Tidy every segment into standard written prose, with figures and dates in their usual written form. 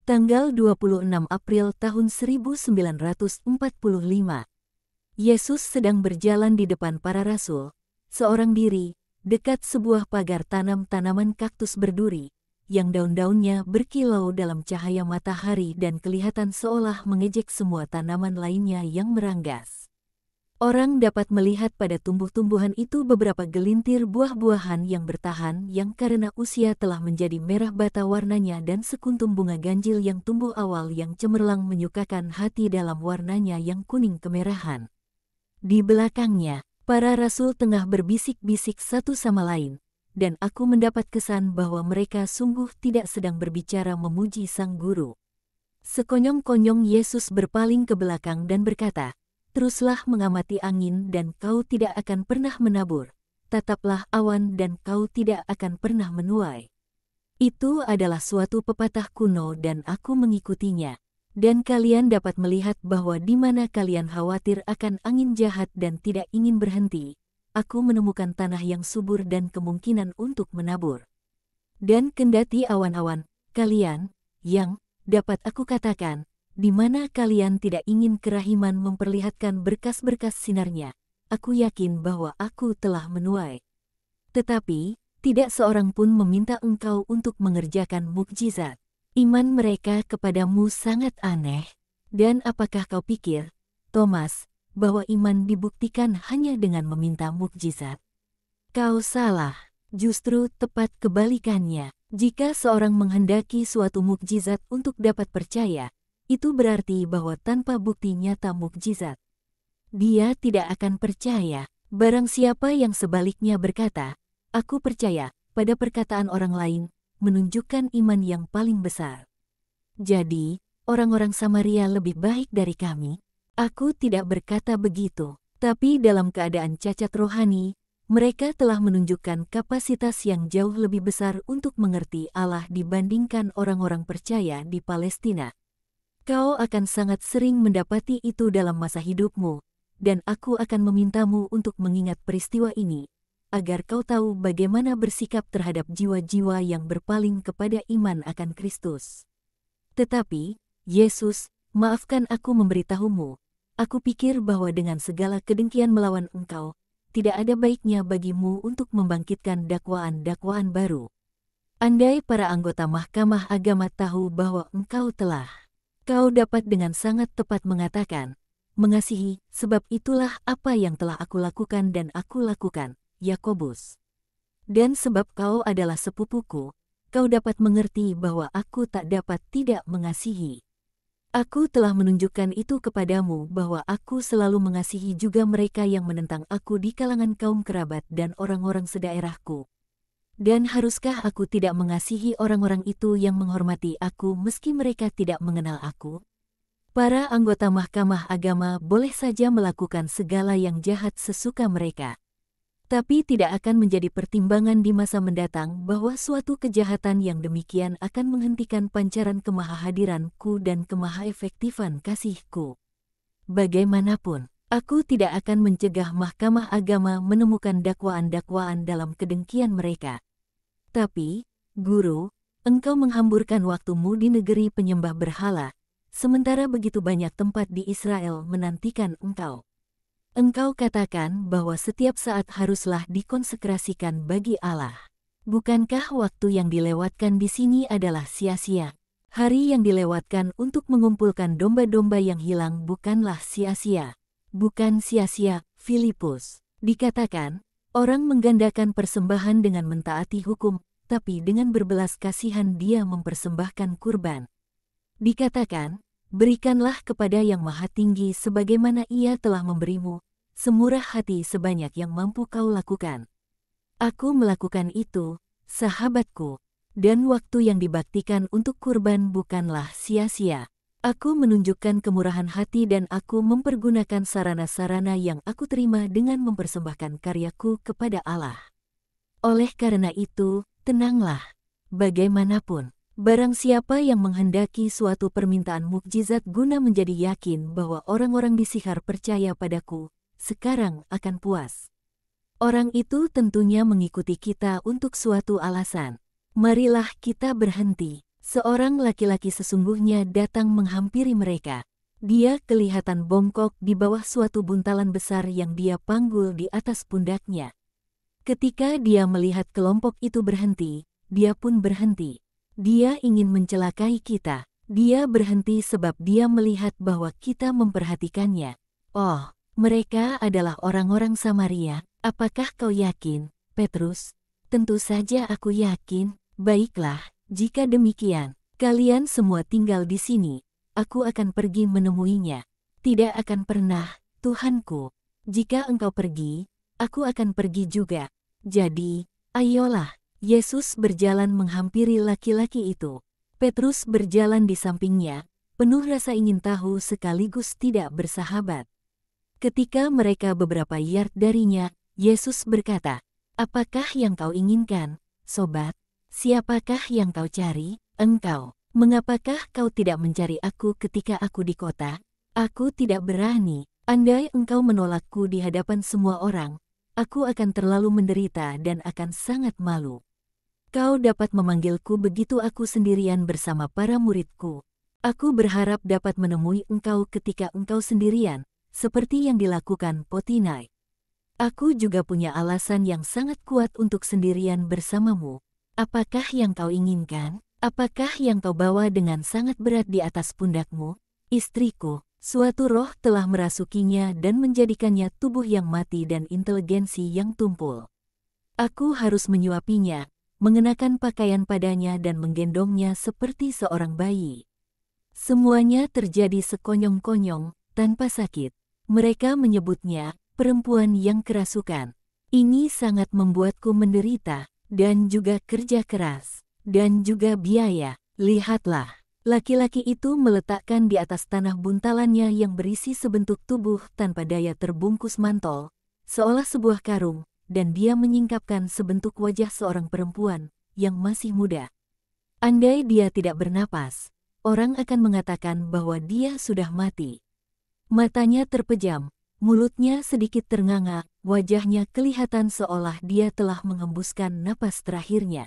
Tanggal 26 April tahun 1945. Yesus sedang berjalan di depan para rasul, seorang diri, dekat sebuah pagar tanam tanaman kaktus berduri, yang daun-daunnya berkilau dalam cahaya matahari dan kelihatan seolah mengejek semua tanaman lainnya yang meranggas. Orang dapat melihat pada tumbuh-tumbuhan itu beberapa gelintir buah-buahan yang bertahan yang karena usia telah menjadi merah bata warnanya dan sekuntum bunga ganjil yang tumbuh awal yang cemerlang menyukakan hati dalam warnanya yang kuning kemerahan. Di belakangnya, para rasul tengah berbisik-bisik satu sama lain, dan aku mendapat kesan bahwa mereka sungguh tidak sedang berbicara memuji sang guru. Sekonyong-konyong Yesus berpaling ke belakang dan berkata, "Teruslah mengamati angin dan kau tidak akan pernah menabur, tataplah awan dan kau tidak akan pernah menuai." Itu adalah suatu pepatah kuno dan aku mengikutinya. Dan kalian dapat melihat bahwa di mana kalian khawatir akan angin jahat dan tidak ingin berhenti, aku menemukan tanah yang subur dan kemungkinan untuk menabur. Dan kendati awan-awan, kalian, yang, dapat aku katakan, di mana kalian tidak ingin kerahiman memperlihatkan berkas-berkas sinarnya, aku yakin bahwa aku telah menuai. Tetapi, tidak seorang pun meminta engkau untuk mengerjakan mukjizat. Iman mereka kepadamu sangat aneh. Dan apakah kau pikir, Thomas, bahwa iman dibuktikan hanya dengan meminta mukjizat? Kau salah. Justru tepat kebalikannya. Jika seorang menghendaki suatu mukjizat untuk dapat percaya, itu berarti bahwa tanpa bukti nyata mukjizat, dia tidak akan percaya. Barang siapa yang sebaliknya berkata, "Aku percaya," pada perkataan orang lain, menunjukkan iman yang paling besar. Jadi, orang-orang Samaria lebih baik dari kami? Aku tidak berkata begitu, tapi dalam keadaan cacat rohani, mereka telah menunjukkan kapasitas yang jauh lebih besar untuk mengerti Allah dibandingkan orang-orang percaya di Palestina. Kau akan sangat sering mendapati itu dalam masa hidupmu, dan aku akan memintamu untuk mengingat peristiwa ini, agar kau tahu bagaimana bersikap terhadap jiwa-jiwa yang berpaling kepada iman akan Kristus. Tetapi, Yesus, maafkan aku memberitahumu, aku pikir bahwa dengan segala kedengkian melawan engkau, tidak ada baiknya bagimu untuk membangkitkan dakwaan-dakwaan baru. Andai para anggota Mahkamah Agama tahu bahwa engkau telah, kau dapat dengan sangat tepat mengatakan, "Mengasihi, sebab itulah apa yang telah aku lakukan dan aku lakukan," Yakobus. Dan sebab kau adalah sepupuku, kau dapat mengerti bahwa aku tak dapat tidak mengasihi. Aku telah menunjukkan itu kepadamu bahwa aku selalu mengasihi juga mereka yang menentang aku di kalangan kaum kerabat dan orang-orang sedaerahku. Dan haruskah aku tidak mengasihi orang-orang itu yang menghormati aku meski mereka tidak mengenal aku? Para anggota Mahkamah Agama boleh saja melakukan segala yang jahat sesuka mereka. Tapi tidak akan menjadi pertimbangan di masa mendatang bahwa suatu kejahatan yang demikian akan menghentikan pancaran kemahahadiranku dan kemahaefektifan kasihku. Bagaimanapun, aku tidak akan mencegah Mahkamah Agama menemukan dakwaan-dakwaan dalam kedengkian mereka. Tapi, Guru, engkau menghamburkan waktumu di negeri penyembah berhala, sementara begitu banyak tempat di Israel menantikan engkau. Engkau katakan bahwa setiap saat haruslah dikonsekrasikan bagi Allah. Bukankah waktu yang dilewatkan di sini adalah sia-sia? Hari yang dilewatkan untuk mengumpulkan domba-domba yang hilang bukanlah sia-sia. Bukan sia-sia, Filipus. Dikatakan, orang menggandakan persembahan dengan mentaati hukum, tapi dengan berbelas kasihan dia mempersembahkan kurban. Dikatakan, berikanlah kepada Yang Maha Tinggi sebagaimana Ia telah memberimu, semurah hati sebanyak yang mampu kau lakukan. Aku melakukan itu, sahabatku, dan waktu yang dibaktikan untuk kurban bukanlah sia-sia. Aku menunjukkan kemurahan hati dan aku mempergunakan sarana-sarana yang aku terima dengan mempersembahkan karyaku kepada Allah. Oleh karena itu, tenanglah. Bagaimanapun, barang siapa yang menghendaki suatu permintaan mukjizat guna menjadi yakin bahwa orang-orang di Sikhar percaya padaku, sekarang akan puas. Orang itu tentunya mengikuti kita untuk suatu alasan. Marilah kita berhenti. Seorang laki-laki sesungguhnya datang menghampiri mereka. Dia kelihatan bongkok di bawah suatu buntalan besar yang dia panggul di atas pundaknya. Ketika dia melihat kelompok itu berhenti, dia pun berhenti. Dia ingin mencelakai kita. Dia berhenti sebab dia melihat bahwa kita memperhatikannya. Oh, mereka adalah orang-orang Samaria. Apakah kau yakin, Petrus? Tentu saja aku yakin. Baiklah, jika demikian, kalian semua tinggal di sini. Aku akan pergi menemuinya. Tidak akan pernah, Tuhanku. Jika engkau pergi, aku akan pergi juga. Jadi, ayolah. Yesus berjalan menghampiri laki-laki itu. Petrus berjalan di sampingnya, penuh rasa ingin tahu sekaligus tidak bersahabat. Ketika mereka beberapa yard darinya, Yesus berkata, "Apakah yang kau inginkan, sobat? Siapakah yang kau cari? Engkau. Mengapakah kau tidak mencari aku ketika aku di kota? Aku tidak berani. Andai engkau menolakku di hadapan semua orang, aku akan terlalu menderita dan akan sangat malu. Kau dapat memanggilku begitu aku sendirian bersama para muridku. Aku berharap dapat menemui engkau ketika engkau sendirian, seperti yang dilakukan Potinai. Aku juga punya alasan yang sangat kuat untuk sendirian bersamamu. Apakah yang kau inginkan? Apakah yang kau bawa dengan sangat berat di atas pundakmu? Istriku, suatu roh telah merasukinya dan menjadikannya tubuh yang mati dan inteligensi yang tumpul. Aku harus menyuapinya, mengenakan pakaian padanya dan menggendongnya seperti seorang bayi. Semuanya terjadi sekonyong-konyong, tanpa sakit. Mereka menyebutnya perempuan yang kerasukan. Ini sangat membuatku menderita, dan juga kerja keras, dan juga biaya. Lihatlah, laki-laki itu meletakkan di atas tanah buntalannya yang berisi sebentuk tubuh tanpa daya terbungkus mantol, seolah sebuah karung, dan dia menyingkapkan sebentuk wajah seorang perempuan yang masih muda. Andai dia tidak bernapas, orang akan mengatakan bahwa dia sudah mati. Matanya terpejam, mulutnya sedikit ternganga, wajahnya kelihatan seolah dia telah mengembuskan napas terakhirnya.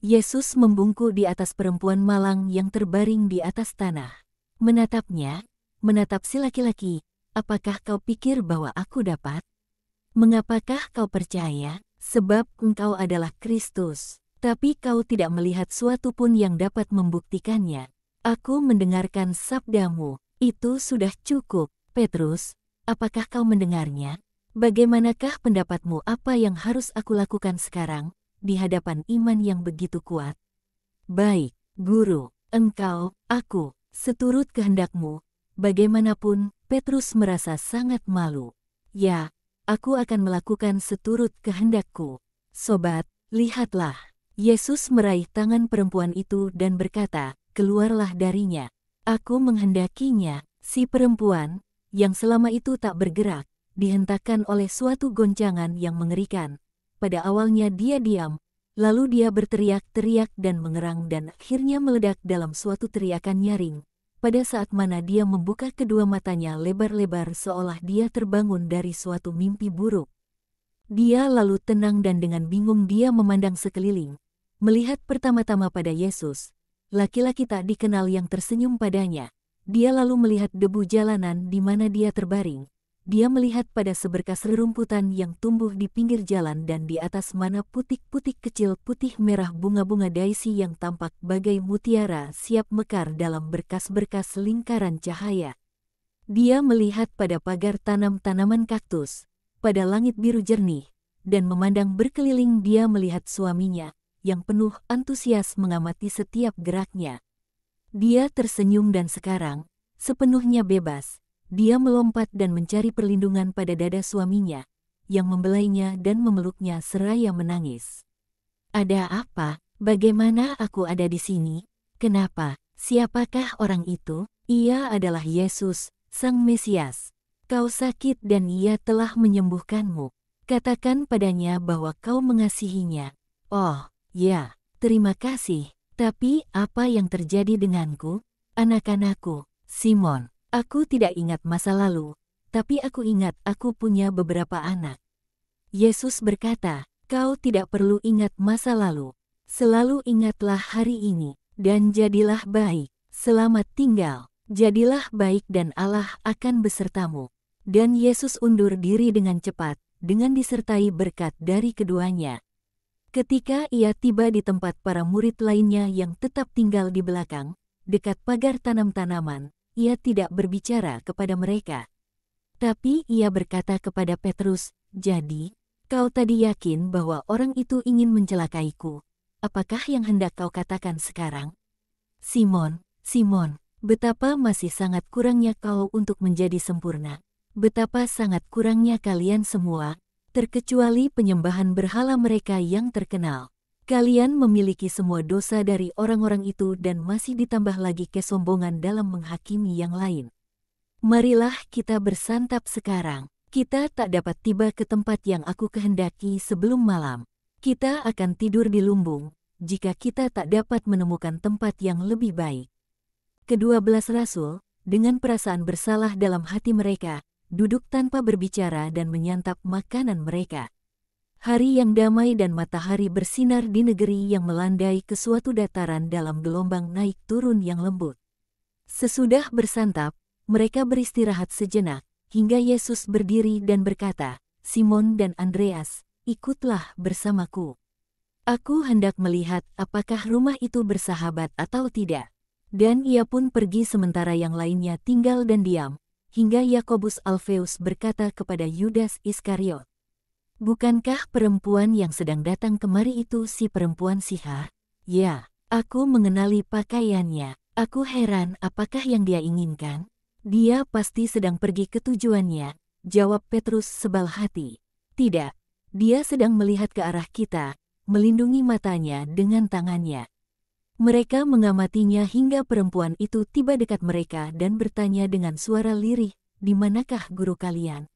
Yesus membungkuk di atas perempuan malang yang terbaring di atas tanah. Menatapnya, menatap si laki-laki, apakah kau pikir bahwa aku dapat? Mengapakah kau percaya? Sebab engkau adalah Kristus, tapi kau tidak melihat suatu pun yang dapat membuktikannya. Aku mendengarkan sabdamu, itu sudah cukup, Petrus. Apakah kau mendengarnya? Bagaimanakah pendapatmu apa yang harus aku lakukan sekarang, di hadapan iman yang begitu kuat? Baik, Guru, engkau, aku, seturut kehendakmu. Bagaimanapun, Petrus merasa sangat malu. Ya, aku akan melakukan seturut kehendakku. Sobat, lihatlah. Yesus meraih tangan perempuan itu dan berkata, keluarlah darinya. Aku menghendakinya. Si perempuan, yang selama itu tak bergerak, dihentakkan oleh suatu goncangan yang mengerikan. Pada awalnya dia diam, lalu dia berteriak-teriak dan mengerang dan akhirnya meledak dalam suatu teriakan nyaring. Pada saat mana dia membuka kedua matanya lebar-lebar seolah dia terbangun dari suatu mimpi buruk. Dia lalu tenang dan dengan bingung dia memandang sekeliling. Melihat pertama-tama pada Yesus, laki-laki tak dikenal yang tersenyum padanya. Dia lalu melihat debu jalanan di mana dia terbaring. Dia melihat pada seberkas rerumputan yang tumbuh di pinggir jalan dan di atas mana putik-putik kecil putih merah bunga-bunga daisy yang tampak bagai mutiara siap mekar dalam berkas-berkas lingkaran cahaya. Dia melihat pada pagar tanam-tanaman kaktus, pada langit biru jernih, dan memandang berkeliling dia melihat suaminya, yang penuh antusias mengamati setiap geraknya. Dia tersenyum dan sekarang, sepenuhnya bebas, dia melompat dan mencari perlindungan pada dada suaminya, yang membelainya dan memeluknya seraya menangis. Ada apa? Bagaimana aku ada di sini? Kenapa? Siapakah orang itu? Ia adalah Yesus, Sang Mesias. Kau sakit dan ia telah menyembuhkanmu. Katakan padanya bahwa kau mengasihinya. Oh, ya, terima kasih. Tapi apa yang terjadi denganku? Anak-anakku, Simon, aku tidak ingat masa lalu, tapi aku ingat aku punya beberapa anak. Yesus berkata, kau tidak perlu ingat masa lalu. Selalu ingatlah hari ini. dan jadilah baik. Selamat tinggal, jadilah baik dan Allah akan besertamu. Dan Yesus undur diri dengan cepat, dengan disertai berkat dari keduanya. Ketika ia tiba di tempat para murid lainnya yang tetap tinggal di belakang, dekat pagar tanam-tanaman, ia tidak berbicara kepada mereka. Tapi ia berkata kepada Petrus, "Jadi, kau tadi yakin bahwa orang itu ingin mencelakaiku. Apakah yang hendak kau katakan sekarang? Simon, Simon, betapa masih sangat kurangnya kau untuk menjadi sempurna. Betapa sangat kurangnya kalian semua, terkecuali penyembahan berhala mereka yang terkenal. Kalian memiliki semua dosa dari orang-orang itu dan masih ditambah lagi kesombongan dalam menghakimi yang lain. Marilah kita bersantap sekarang. Kita tak dapat tiba ke tempat yang aku kehendaki sebelum malam. Kita akan tidur di lumbung, jika kita tak dapat menemukan tempat yang lebih baik." Kedua-belas rasul, dengan perasaan bersalah dalam hati mereka, duduk tanpa berbicara dan menyantap makanan mereka. Hari yang damai dan matahari bersinar di negeri yang melandai ke suatu dataran dalam gelombang naik turun yang lembut. Sesudah bersantap, mereka beristirahat sejenak, hingga Yesus berdiri dan berkata, "Simon dan Andreas, ikutlah bersamaku. Aku hendak melihat apakah rumah itu bersahabat atau tidak." Dan ia pun pergi sementara yang lainnya tinggal dan diam, hingga Yakobus Alfeus berkata kepada Yudas Iskariot, "Bukankah perempuan yang sedang datang kemari itu si perempuan Siha? Ya, aku mengenali pakaiannya. Aku heran apakah yang dia inginkan. Dia pasti sedang pergi ke tujuannya," jawab Petrus sebal hati. "Tidak, dia sedang melihat ke arah kita, melindungi matanya dengan tangannya." Mereka mengamatinya hingga perempuan itu tiba dekat mereka dan bertanya dengan suara lirih, "Di manakah guru kalian?"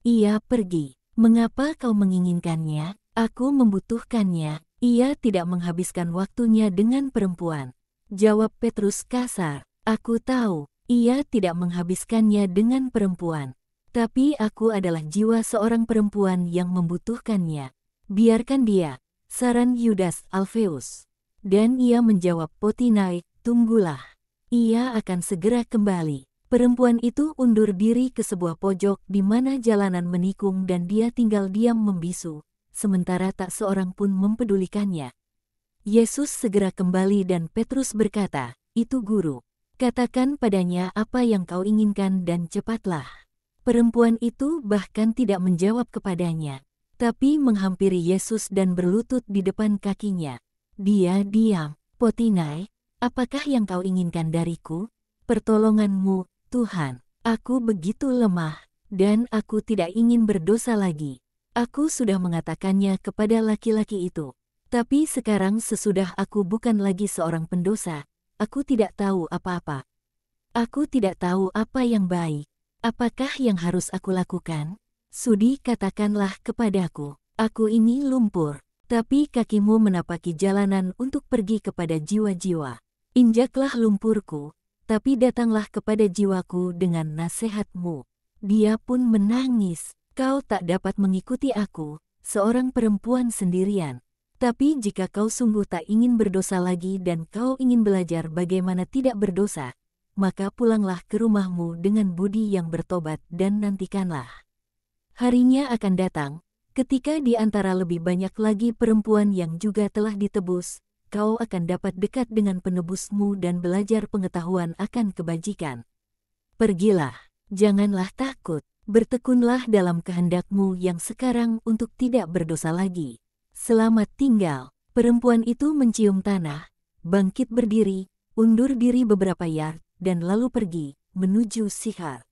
"Ia pergi." "Mengapa kau menginginkannya?" "Aku membutuhkannya." "Ia tidak menghabiskan waktunya dengan perempuan," jawab Petrus kasar. "Aku tahu, ia tidak menghabiskannya dengan perempuan. Tapi aku adalah jiwa seorang perempuan yang membutuhkannya. Biarkan dia," saran Yudas Alfeus. Dan ia menjawab Potinai, "Tunggulah. Ia akan segera kembali." Perempuan itu undur diri ke sebuah pojok di mana jalanan menikung dan dia tinggal diam membisu, sementara tak seorang pun mempedulikannya. Yesus segera kembali dan Petrus berkata, "Itu guru. Katakan padanya apa yang kau inginkan dan cepatlah." Perempuan itu bahkan tidak menjawab kepadanya, tapi menghampiri Yesus dan berlutut di depan kakinya. Dia diam. "Potinai, apakah yang kau inginkan dariku?" "Pertolonganmu, Tuhan. Aku begitu lemah, dan aku tidak ingin berdosa lagi. Aku sudah mengatakannya kepada laki-laki itu. Tapi sekarang sesudah aku bukan lagi seorang pendosa, aku tidak tahu apa-apa. Aku tidak tahu apa yang baik. Apakah yang harus aku lakukan? Sudi katakanlah kepadaku. Aku ini lumpur. Tapi kakimu menapaki jalanan untuk pergi kepada jiwa-jiwa. Injaklah lumpurku, tapi datanglah kepada jiwaku dengan nasihatmu." Dia pun menangis. "Kau tak dapat mengikuti aku, seorang perempuan sendirian. Tapi jika kau sungguh tak ingin berdosa lagi dan kau ingin belajar bagaimana tidak berdosa, maka pulanglah ke rumahmu dengan budi yang bertobat dan nantikanlah. Harinya akan datang, ketika di antara lebih banyak lagi perempuan yang juga telah ditebus, kau akan dapat dekat dengan penebusmu dan belajar pengetahuan akan kebajikan. Pergilah, janganlah takut, bertekunlah dalam kehendakmu yang sekarang untuk tidak berdosa lagi. Selamat tinggal." Perempuan itu mencium tanah, bangkit berdiri, undur diri beberapa yard, dan lalu pergi, menuju Sikhar.